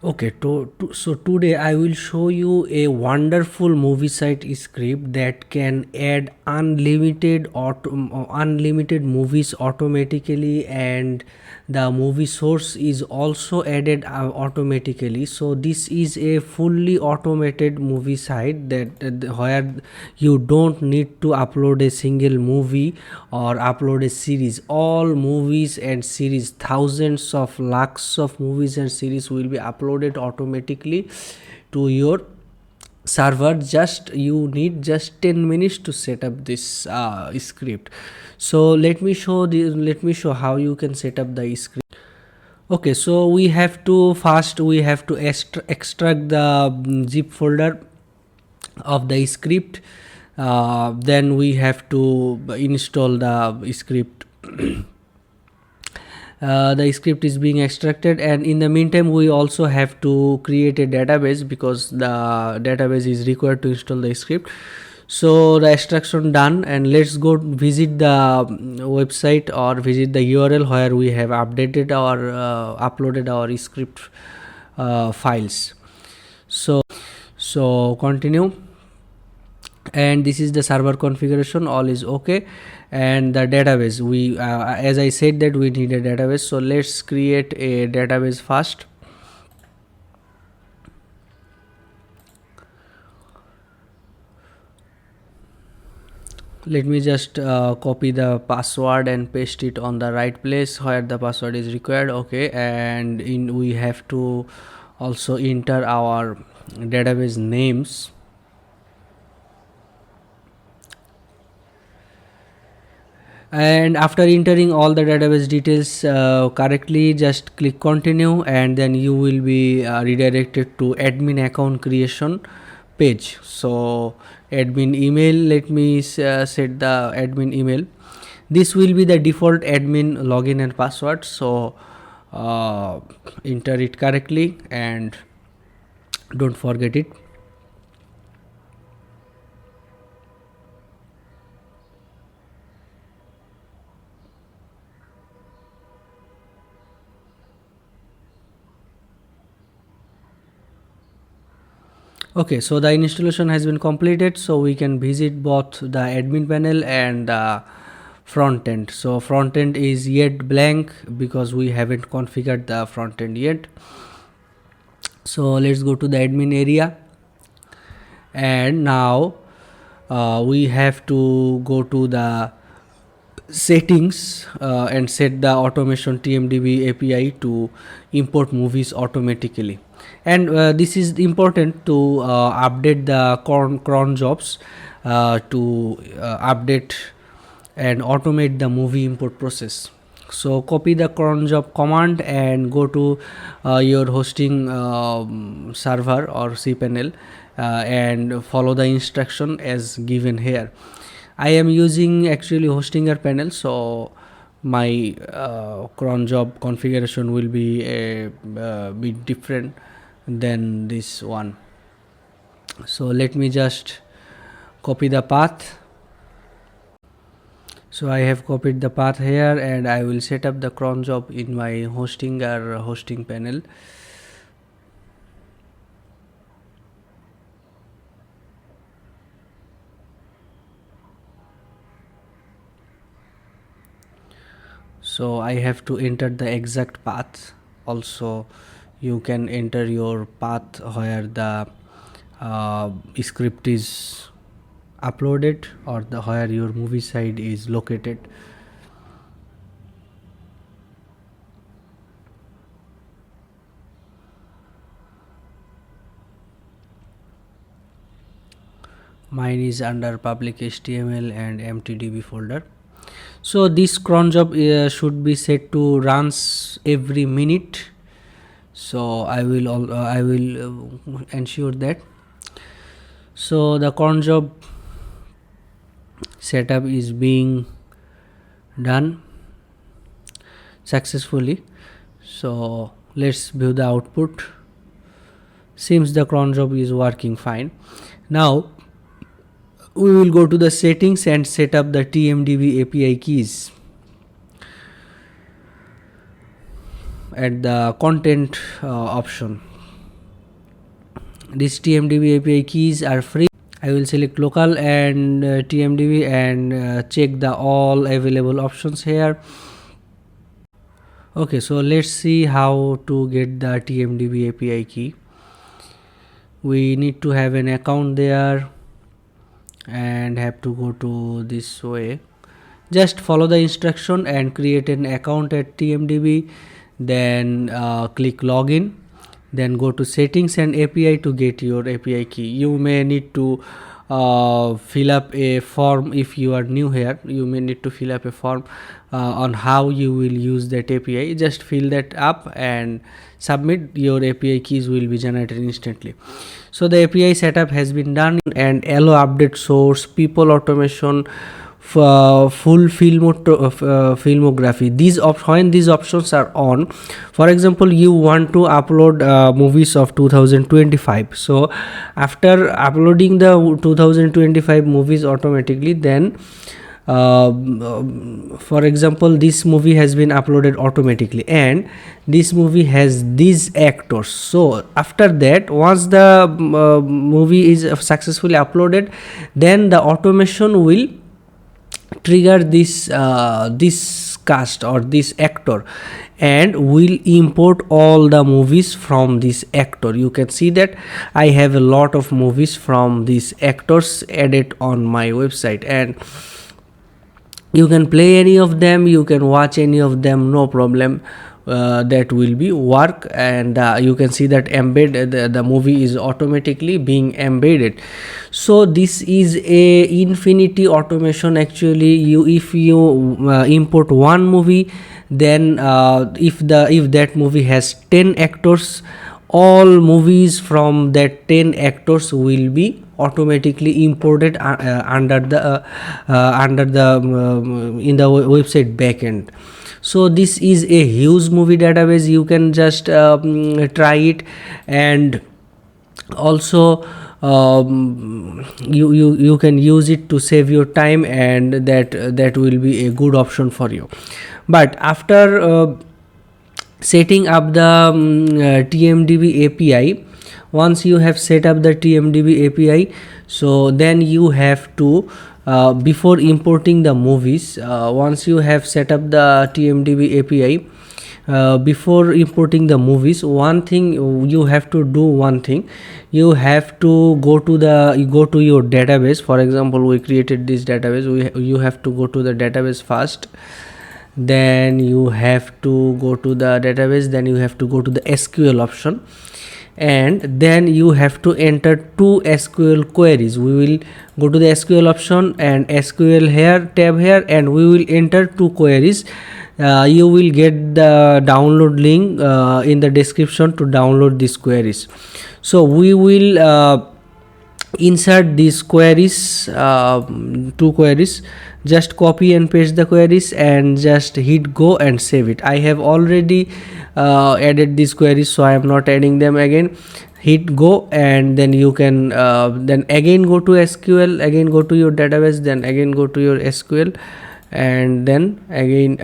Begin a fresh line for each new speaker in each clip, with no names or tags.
Okay, so today I will show you a wonderful movie site script that can add unlimited movies automatically, and the movie source is also added automatically. So this is a fully automated movie site where you don't need to upload a single movie or upload a series. All movies and series, thousands of lakhs of movies and series will be uploaded automatically to your server. Just you need just 10 minutes to set up this script. So let me show how you can set up the script. Okay, so we have to extract the zip folder of the script. Then we have to install the script. The script is being extracted, and in the meantime we also have to create a database because the database is required to install the script. So the extraction done, and let's go visit the website or visit the URL where we have updated our uploaded our script files. So continue, and this is the server configuration. All is okay. And the database, we as I said that we need a database, so let's create a database first. Let me just copy the password and paste it on the right place where the password is required. Okay, and we have to also enter our database names. And after entering all the database details correctly, just click continue, and then you will be redirected to admin account creation page. So admin email, let me set the admin email. This will be the default admin login and password, so enter it correctly and don't forget it. Okay, so the installation has been completed, so we can visit both the admin panel and the front end. So front end is yet blank because we haven't configured the front end yet. So let's go to the admin area, and now we have to go to the settings and set the automation TMDb API to import movies automatically. And this is important to update the cron jobs to update and automate the movie import process. So copy the cron job command and go to your hosting server or cpanel and follow the instruction as given here. I am using actually hostinger panel, so my cron job configuration will be a bit different than this one. So let me just copy the path. So I have copied the path here, and I will set up the cron job in my hosting panel. So I have to enter the exact path. Also you can enter your path where the script is uploaded or where your movie site is located. Mine is under public HTML and MTDb folder. So this cron job should be set to runs every minute, so I will ensure that. So the cron job setup is being done successfully. So let's view the output. Seems the cron job is working fine. Now we will go to the settings and set up the TMDb API keys. At the content option, These TMDb API keys are free. I will select local and TMDb and check the all available options here. Okay, so let's see how to get the TMDb API key. We need to have an account there and have to go to this way. Just follow the instruction and create an account at TMDb, then click login, then go to settings and API to get your API key. You may need to fill up a form. If you are new here, you may need to fill up a form on how you will use that API. Just fill that up and submit. Your API keys will be generated instantly. So the API setup has been done, and allow update source, people automation, full filmography. When these options are on, for example, you want to upload movies of 2025. So after uploading the 2025 movies automatically, then for example, this movie has been uploaded automatically and this movie has these actors. So after that, once the movie is successfully uploaded, then the automation will trigger this cast or this actor and will import all the movies from this actor. You can see that I have a lot of movies from these actors added on my website, and you can play any of them, you can watch any of them, no problem. That will be work, and you can see that the movie is automatically being embedded. So this is a infinity automation. Actually, if you import one movie, then if that movie has 10 actors, all movies from that 10 actors will be automatically imported under the in the website backend. So this is a huge movie database. You can just try it, and also you can use it to save your time, and that will be a good option for you. But after setting up the TMDb API, once you have set up the TMDb API, so then you have to before importing the movies, once you have set up the TMDb API, before importing the movies, one thing you have to do, you have to go to your database. For example, we created this database. You have to go to the database first, then you have to go to the database, then you have to go to the SQL option, and then you have to enter 2 SQL queries. We will go to the SQL option and SQL here, tab here, and we will enter 2 queries. You will get the download link in the description to download these queries. So we will insert these queries, 2 queries. Just copy and paste the queries and just hit go and save it. I have already added these queries, so I am not adding them again. Hit go, and then you can then again go to SQL, again go to your database, then again go to your SQL, and then again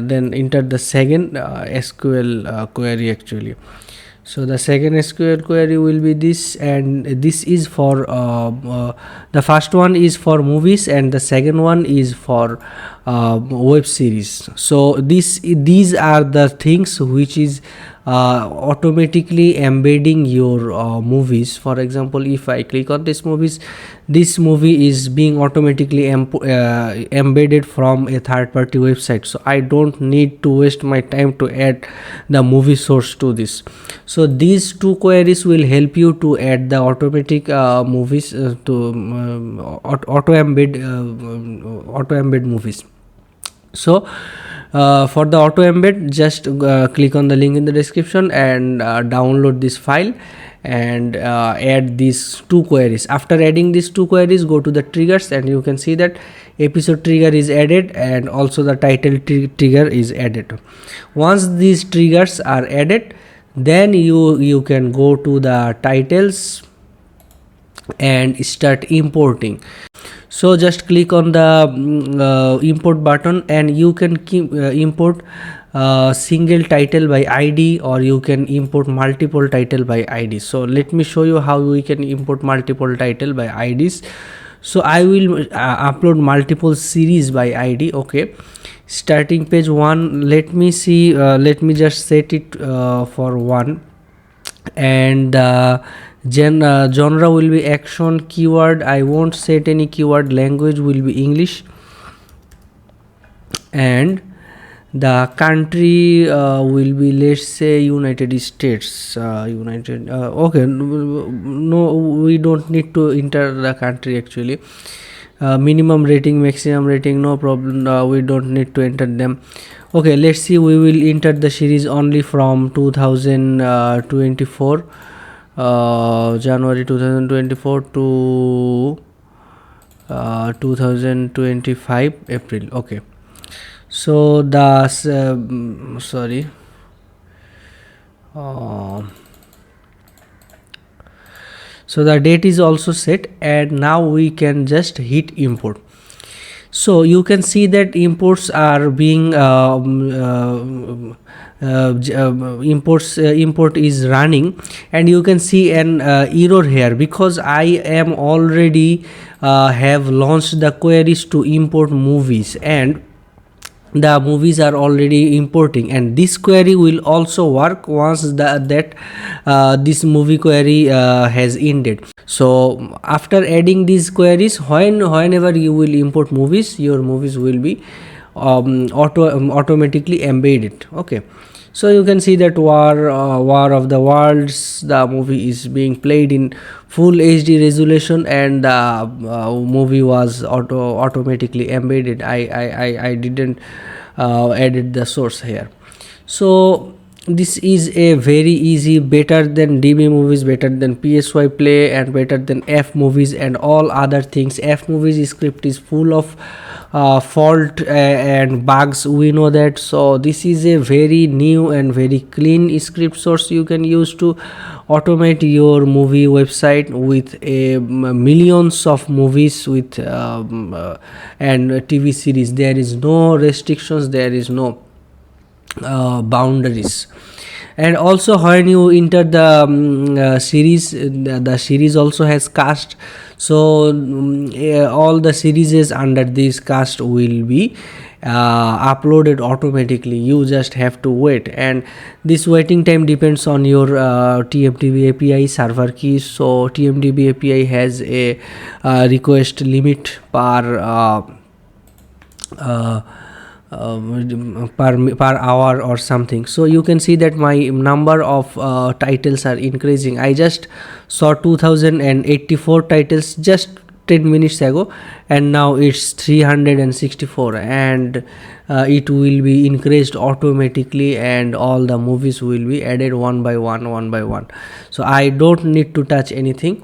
then enter the second SQL query actually. So the second SQL query will be this, and this is for the first one is for movies and the second one is for web series. So these are the things which is automatically embedding your movies. For example, if I click on this movie is being automatically embedded from a third-party website, so I don't need to waste my time to add the movie source to this. So these 2 queries will help you to add the automatic movies to auto embed movies. So for the auto embed, just click on the link in the description and download this file and add these 2 queries. After adding these 2 queries, go to the triggers, and you can see that episode trigger is added and also the title trigger is added. Once these triggers are added, then you can go to the titles and start importing. So just click on the import button, and you can import single title by id, or you can import multiple title by id. So let me show you how we can import multiple title by ids. So I will upload multiple series by id. Okay, starting page 1, let me see, let me just set it for 1, and genre will be action. Keyword, I won't set any keyword. Language will be english, and the country will be, let's say, united states. Okay, no, we don't need to enter the country actually. Minimum rating, maximum rating, no problem, we don't need to enter them. Okay, let's see, we will enter the series only from 2024, January 2024 to 2025 April. Okay, so the sorry, so the date is also set, and now we can just hit import. So you can see that imports are being import is running, and you can see an error here, because I am already have launched the queries to import movies, and the movies are already importing, and this query will also work once this movie query has ended. So after adding these queries, whenever you will import movies, your movies will be automatically embedded. Okay, so you can see that War of the Worlds, the movie is being played in full HD resolution, and the movie was automatically embedded. I didn't added the source here. So this is a very easy, better than DB movies, better than PSY Play, and better than F movies and all other things. F movies script is full of fault and bugs, we know that. So this is a very new and very clean script source you can use to automate your movie website with millions of movies with and TV series. There is no restrictions, there is no boundaries. And also when you enter the series, the series also has cast. So all the series under this cast will be uploaded automatically. You just have to wait, and this waiting time depends on your TMDb API server keys. So TMDb API has a request limit per per hour or something. So you can see that my number of titles are increasing. I just saw 2084 titles just 10 minutes ago, and now it's 364, and it will be increased automatically, and all the movies will be added one by one. So I don't need to touch anything.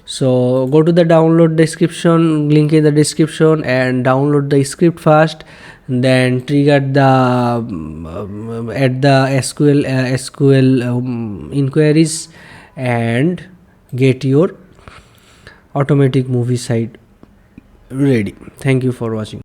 So go to the download description, link in the description, and download the script first, then trigger the add the SQL inquiries, and get your automatic movie site ready. Thank you for watching.